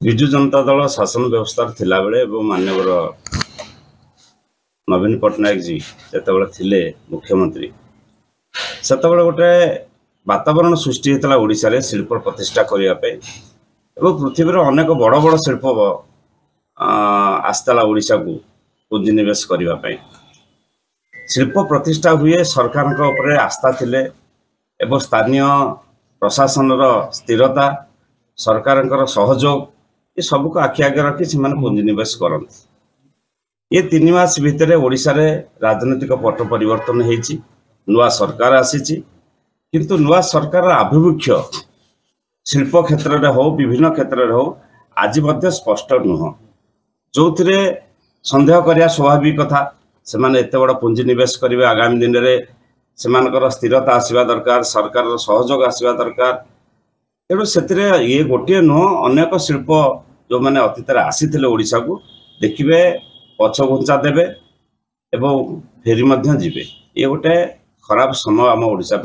विजु जनता दल शासन व्यवस्था थिला बेले एवं मान्यवर नवीन पट्टनायक जी जिते थिले मुख्यमंत्री सेतबेले गोटे वातावरण सृष्टि होता ओडिशा रे शिल्प प्रतिष्ठा करने पृथ्वी अनेक बड़ बड़ शिल्प आसला ओडिशा को पुंजीनिवेश करने शिल्प प्रतिष्ठा हुए सरकार आस्था थिले एवं स्थानीय प्रशासन स्थिरता सरकार सहयोग ये सबको आखि आगे रखी से पुंजीनिवेश करते। ये 3 मास भितर ओडिशा रे राजनीतिक पट परिवर्तन होती नुआ सरकार आसी किंतु नुआ सरकार आभिमुख्य शिल्प क्षेत्र में हो विभिन्न क्षेत्र में हो आज स्पष्ट नुह जो थे सन्देह करिया स्वाभाविक कथा से माने एते बड़ पुंजीनिवेश करेंगे आगामी दिन में से स्थिरता आसवा दरकार सरकार सहयोग आसवा दरकार तेणु से ये गोटे नुह अनेक शिल्प जो मैंने अतीत आसी ओडिशा को देखिए पछ घुंचा देवे एवं फेरी जीवे ये गोटे खराब समय आम ओडिशा